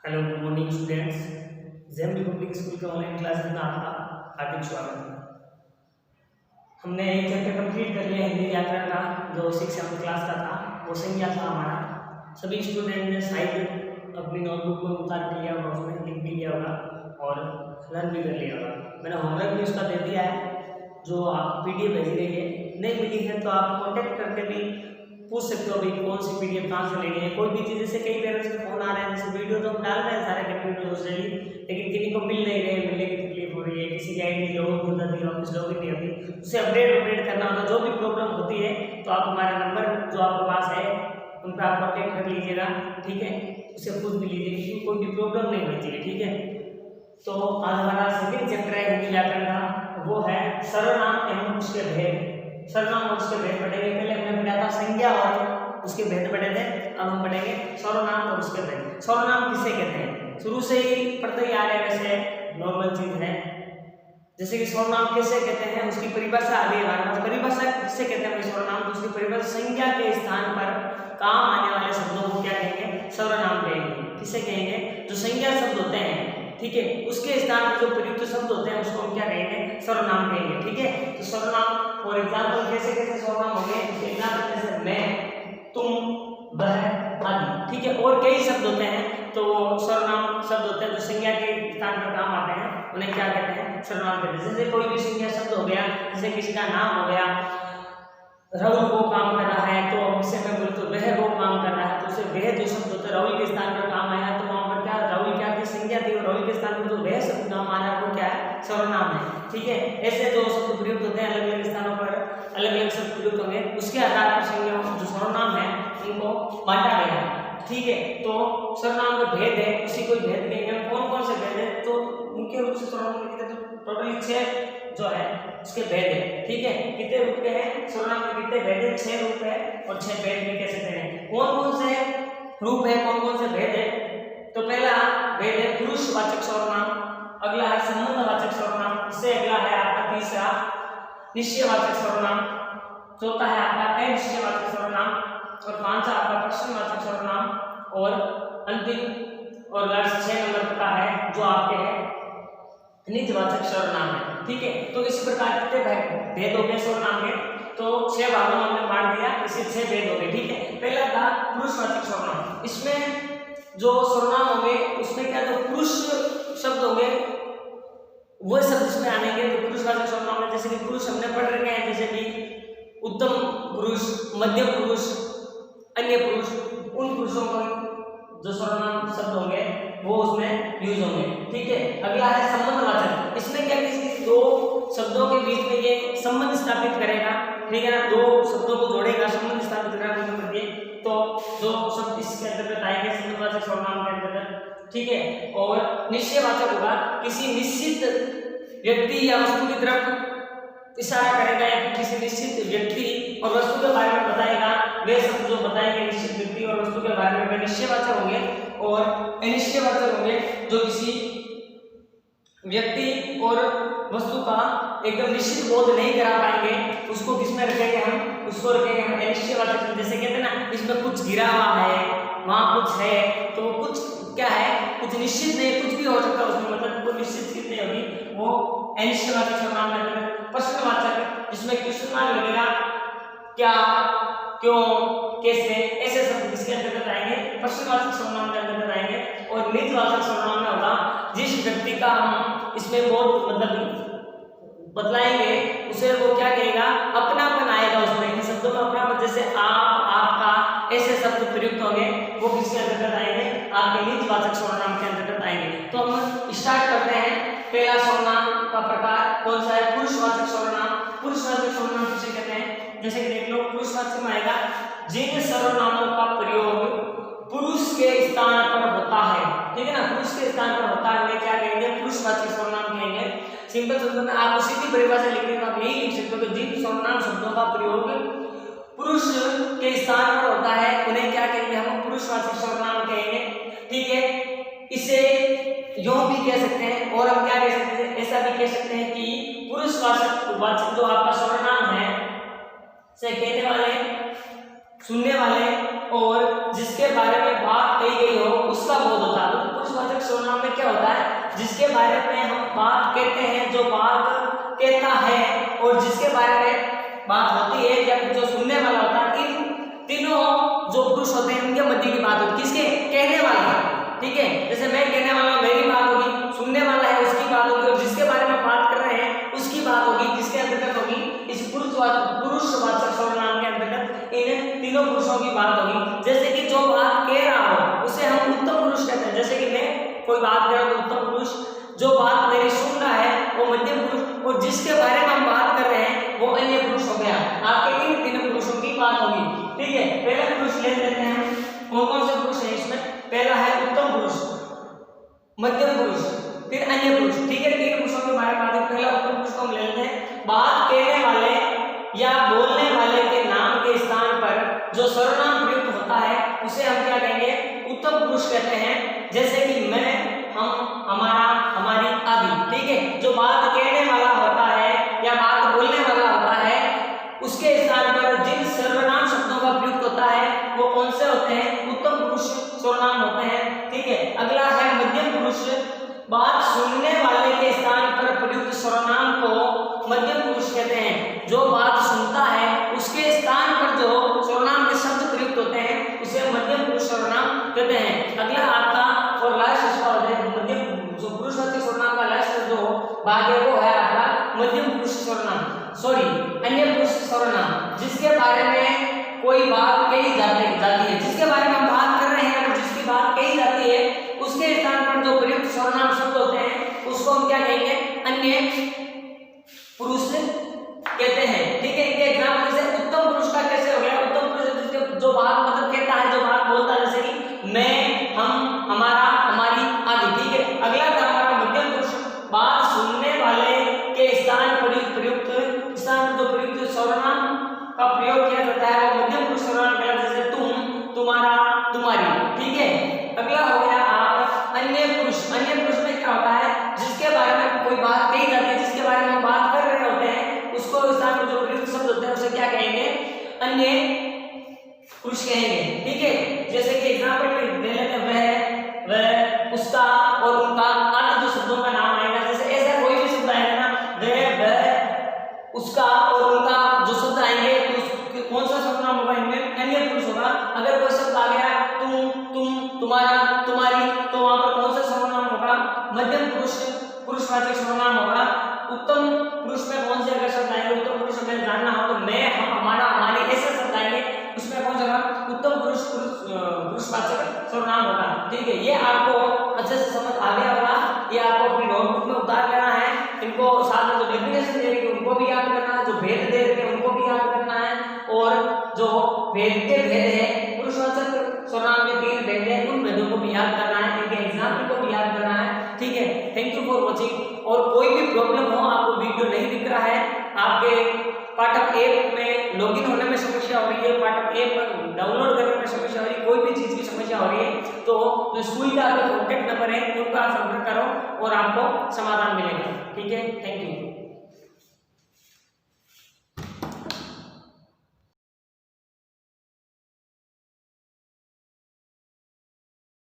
Hello good morning students. Gem public school के online classes में आपका हार्दिक स्वागत है। हमने एक चैप्टर कंप्लीट कर लिया हिंदी व्याकरण का, जो 6th क्लास का था, वो संज्ञा था हमारा। सभी स्टूडेंट ने शायद अपनी नोटबुक में उतार के लिया होगा, उसमें लिख भी लिया होगा और लर्न भी कर लिया होगा। मैंने होमवर्क भी उसका दे दिया है, जो आप PDF भेज देंगे। नहीं मिली है तो आप कॉन्टेक्ट करके भी पूछ सकते हो भाई कौन सी PDF कहाँ से लेनी है। कोई भी चीज़, जैसे कई पेरेंट्स के फोन आ रहे हैं, जैसे वीडियो तो हम डाल रहे हैं सारे कंप्यूटर सोशली, लेकिन किसी को मिल नहीं रहे, मिलने की तकलीफ हो रही है, किसी की ID लॉग हो जाती है, ऑफिस लॉग नहीं होती, उसे अपडेट करना होता है। जो भी प्रॉब्लम होती है तो आप हमारा नंबर जो आपके पास है उन पर आप कॉन्टेक्ट कर लीजिएगा, ठीक है। उसे पूछ भी लीजिए, क्योंकि कोई भी प्रॉब्लम नहीं होनी चाहिए, ठीक है। तो आज हमारा सेकंड चैप्टर है हिंदी व्याकरण का, वो है सर्वनाम एवं उसके भेद। सर्वनाम और उसके भेद पढ़ेंगे। पहले हमने पढ़ा था संज्ञा और उसके भेद पढ़े थे, अब हम पढ़ेंगे सर्वनाम और उसके भेद। सर्वनाम किसे कहते हैं, शुरू से ही पढ़ते ही आ रहे हैं, वैसे नॉर्मल चीज है। जैसे कि सर्वनाम कैसे कहते हैं, उसकी परिभाषा आ गई हमारे पास। परिभाषा किससे कहते हैं सर्वनाम, तो उसकी परिभाषा संज्ञा के स्थान पर काम आने वाले शब्दों को क्या कहेंगे, सर्वनाम कहेंगे। किसे कहेंगे, जो संज्ञा शब्द होते हैं, ठीक है, उसके स्थान पर जो प्रयुक्त शब्द होते हैं उसको हम क्या कहेंगे, सर्वनाम कहेंगे, ठीक है। तो सर्वनाम फॉर एग्जांपल कैसे कैसे सर्वनाम होंगे, एग्जांपल जैसे मैं, तुम, वह आदि, ठीक है। और कई शब्द होते हैं, तो सर्वनाम शब्द होते हैं जो संज्ञा के स्थान पर काम आते हैं, उन्हें क्या कहते हैं, सर्वनाम कहते हैं। जैसे कोई भी संज्ञा शब्द हो गया, जैसे किसी का नाम हो गया, राहुल वो काम कर रहा है, तो उससे मैं बोलूँ तो वह वो काम कर रहा है, तो उसे वह जो शब्द होता है राहुल के स्थान पर काम आया, तो वहाँ पर क्या राहुल क्या थी, संज्ञा थी, और राहुल के स्थान पर जो वह शब्द नाम आ रहा है वो क्या है, सर्वनाम है, ठीक है। ऐसे जो शब्द प्रयुक्त होते हैं अलग अलग स्थानों पर, अलग अलग शब्द प्रयुक्त होंगे, उसके आधार पर संज्ञा जो सर्वनाम है उनको बांटा गया है, ठीक है। तो सर्वनाम का भेद है, उसी को भेद कहेंगे। कौन कौन से भेद है, तो मुख्य रूप से सर्वनाम के टोटल 6 जो है उसके भेद है, ठीक है। कितने रूप के हैं सर्वनाम के, कितने भेद है, 6 रूप है और 6 भेद भी कह सकते हैं। कौन कौन से रूप है, कौन कौन से भेद है, तो पहला भेद है पुरुषवाचक सर्वनाम, अगला है संबंधवाचक सर्वनाम, इससे अगला है आपका तीसरा निश्चयवाचक सर्वनाम, चौथा है आपका अनिश्चयवाचक सर्वनाम, और पांचवा आपका प्रश्नवाचक सर्वनाम, और अंतिम और लास्ट 6 नंबर का है जो आपके है निजवाचक सर्वनाम है, ठीक है। तो इस प्रकार कितने भेद हो गए सर्वनाम के, तो 6 भागों में हमने बांट दिया, इसे 6 भेद हो गए, ठीक है। पहला था पुरुषवाचक सर्वनाम। इसमें जो सर्वनाम होंगे उसमें क्या, जो पुरुष शब्द होंगे वो शब्द इसमें आएंगे, तो पुरुषवाचक सर्वनाम में जैसे कि पुरुष हमने पढ़ रखे हैं, जैसे कि उत्तम पुरुष, मध्यम पुरुष, अन्य पुरुष, उन पुरुषों का जो सर्वनाम शब्द होंगे वो उसमें यूज होंगे, ठीक है। अगला है संबंधवाचक। इसमें क्या, किसी दो शब्दों के बीच में ये संबंध स्थापित करेगा, ठीक है ना, दो शब्दों को जोड़ेगा, संबंध स्थापित करने के लिए, तो जो शब्द इसके अंतर्गत आएंगे संबंधवाचक सर्वनाम के अंतर्गत, ठीक है। और निश्चयवाचक होगा, किसी निश्चित व्यक्ति या वस्तु की तरफ इशारा करेगा, या किसी निश्चित व्यक्ति और वस्तु के बारे में बताएगा, वे शब्द जो बताएंगे निश्चित व्यक्ति और वस्तु के बारे में वे निश्चयवाचक होंगे। और अनिश्चयवाचक होंगे जो किसी व्यक्ति और वस्तु का एकदम निश्चित बोध नहीं करा पाएंगे, उसको किसमें रखेंगे हम, उसको रखेंगे हम अनिश्चयवाचक। जैसे कहते हैं ना, इसमें कुछ गिरा हुआ है, वहां कुछ है, तो कुछ क्या है, कुछ निश्चित नहीं, कुछ भी हो सकता है उसमें, मतलब कोई निश्चित चीज नहीं होगी, वो अनिश्चयवाचक सर्वनाम है। प्रश्नवाचक, जिसमें क्वेश्चन मार्क लगेगा, क्या, क्यों, कैसे, ऐसे शब्द किसके अंतर्गत आएंगे, प्रश्नवाचक सर्वनाम के अंतर्गत आएंगे। और निजवाचक सर्वनाम में होगा जिस व्यक्ति का हम इसमें बहुत मतलब बतलाएंगे, उसे वो क्या कहेगा, अपनापन आएगा उसमें, इन शब्दों में अपनापन, जैसे आप, आपका, ऐसे शब्द प्रयुक्त होंगे, वो किसके अंतर्गत आएंगे, आपके निजवाचक सर्वनाम के अंतर्गत आएंगे। तो हम स्टार्ट करते हैं। पहला सर्वनाम का प्रकार कौन सा है, पुरुषवाचक सर्वनाम। पुरुषवाचक सर्वनाम किसे कहते हैं, जैसे कि देख लो, पुरुषवाचक में आएगा जिन सर्वनामों का प्रयोग पुरुष के स्थान पर होता है, ठीक है ना, पुरुष के स्थान पर होता है, उन्हें क्या कहेंगे, पुरुषवाचक सर्वनाम कहेंगे। सिंपल शब्दों में आप उसी की परिभाषा लिखने का आप यही लिख सकते हो कि जिन सर्वनाम शब्दों का प्रयोग पुरुष के स्थान पर होता है उन्हें कह सकते हैं, और हम क्या कह सकते हैं, ऐसा भी कह सकते हैं कि पुरुषवाचक जो आपका सर्वनाम है से कहने वाले, सुनने वाले और जिसके बारे में बात कही गई हो उसका बोध होता है। तो पुरुषवाचक सर्वनाम में क्या होता है, जिसके बारे में हम बात कहते हैं, जो बात कहता है और जिसके बारे में बात होती है, या जो सुनने वाला होता है, इन तीनों जो पुरुष होते हैं उनके मध्य की बात होती है। किसके? कहने वाला, ठीक है। जैसे मैं कहने वाला हूं, मेरी बात होगी, सुनने वाला है उसकी बात होगी, और जिसके बारे में बात कर रहे हैं उसकी बात होगी, किसके अंतर्गत होगी, इस पुरुषवाचक सर्वनाम के अंतर्गत इन तीनों पुरुषों की बात होगी। जैसे कि जो बात कह रहा हो उसे हम उत्तम पुरुष कहते हैं। जैसे कि मैं कोई बात कर रहा हूं तो उत्तम पुरुष, जो बात मेरी सुन रहा है वो मध्यम पुरुष, और जिसके बारे में हम बात कर रहे हैं वो अन्य पुरुष हो गया। आपके इन तीनों पुरुषों की बात होगी, ठीक है। पहला पुरुष ले लेते हैं, कौन कौन से पुरुष है इसमें? पहला है उत्तम पुरुष, मध्यम पुरुष, फिर अन्य पुरुष, ठीक है। तीन पुरुषों के बारे में बात है। पहला उत्तम पुरुष को हम ले लेते हैं। बात कहने वाले या बोलने वाले के नाम के स्थान पर जो सर्वनाम प्रयुक्त होता है उसे हम क्या कहेंगे? उत्तम पुरुष कहते हैं। जैसे कि मैं, हम, हमारा, हमारी आदि, ठीक है। जो बात कहने वाला होता है या बात बोलने वाला होता है उसके स्थान पर जिन सर्वनाम शब्दों का प्रयुक्त होता है वो कौन से होते हैं? उत्तम पुरुष सर्वनाम होते हैं, ठीक है। अगला है मध्यम पुरुष। बात सुनने वाले के स्थान पर प्रयुक्त सर्वनाम को मध्यम पुरुष कहते हैं। जो बात सुनता है उसके स्थान पर जो सर्वनाम के शब्द प्रयुक्त होते हैं उसे मध्यम पुरुष सर्वनाम कहते हैं। अगला आपका और लास्ट इसका होता है मध्यम, जो पुरुषवाचक सर्वनाम का लास्ट जो भाग है वो है आपका मध्यम पुरुष सर्वनाम, सॉरी अन्य पुरुष सर्वनाम, जिसके बारे में कोई बात कही जाती है, जिसके बारे में हम बात कर रहे हैं, अगर जिसकी बात कही जाती है उसके स्थान पर जो प्रयुक्त सर्वनाम शब्द होते हैं उसको हम क्या कहेंगे? अन्य पुरुष कहते हैं, ठीक है। इनके एग्जाम्पल जैसे उत्तम पुरुष का कैसे हो गया? उत्तम पुरुष जिसके जो बात मतलब कहता है, जो बात बोलता है, जैसे कि मैं, हम, हमारा, हमारी आदि, ठीक है। अगला था हमारा मध्यम पुरुष। बात सुनने वाले के स्थान पर प्रयुक्त स्थान जो प्रयुक्त सर्वनाम का प्रयोग किया जाता है वो मध्यम पुरुष सर्वनाम कहलाता है। जैसे तुम, तुम्हारा, तुम्हारी, ठीक है। अगला हो गया आप अन्य पुरुष। अन्य पुरुष में क्या होता है? जिसके बारे में कोई बात कही जाती है, जिसके बारे में हम बात कर रहे होते हैं उसको स्थान पर जो प्रयुक्त शब्द होते हैं उसे क्या कहेंगे? अन्य पुरुष कहेंगे, ठीक है। जैसे कि एग्जांपल में दे लेते हैं वह, उसका और उनका, आदि जो शब्दों का नाम आएगा। जैसे ऐसा कोई भी शब्द आएगा ना, वह, उसका और उनका जो शब्द आएंगे तो कौन सा सर्वनाम होगा? इनमें अन्य पुरुष होगा। अगर कोई शब्द आ गया तुम, तुम्हारा, तुम्हारी, तो वहां पर कौन सा सर्वनाम होगा? मध्यम पुरुष पुरुषवाचक सर्वनाम होगा। उत्तम पुरुष में कौन से अगर शब्द आएंगे? उत्तम पुरुष में जानना हो तो मैं, हम, हमारा, हमारी, ऐसे शब्द आएंगे, उसमें कौन सा उत्तम पुरुष पुरुषवाचक सर्वनाम होगा, ठीक है। ये आपको अच्छे से समझ आ गया होगा। ये आपको अपनी नोटबुक में उतार लेना है। इनको साथ में जो डेफिनेशन दे रही है उनको भी याद करना है, जो भेद दे रहे हैं उनको भी याद करना है, और जो भेद के भेद है, पुरुषवाचक सर्वनाम के 3 भेद है, उन भेदों को भी याद करना है, इनके एग्जाम्पल को भी याद करना है, ठीक है। Thank you for watching. और कोई भी प्रॉब्लम हो, आपको वीडियो नहीं दिख रहा है, आपके पाठक ऐप में लॉगिन होने में समस्या हो रही है, पाठक ऐप डाउनलोड करने में समस्या हो रही है, कोई भी चीज़ की समस्या हो रही है, तो जो स्कूल का आपका कॉन्टैक्ट नंबर है उनका आप संपर्क करो और आपको समाधान मिलेगा, ठीक है। Thank you.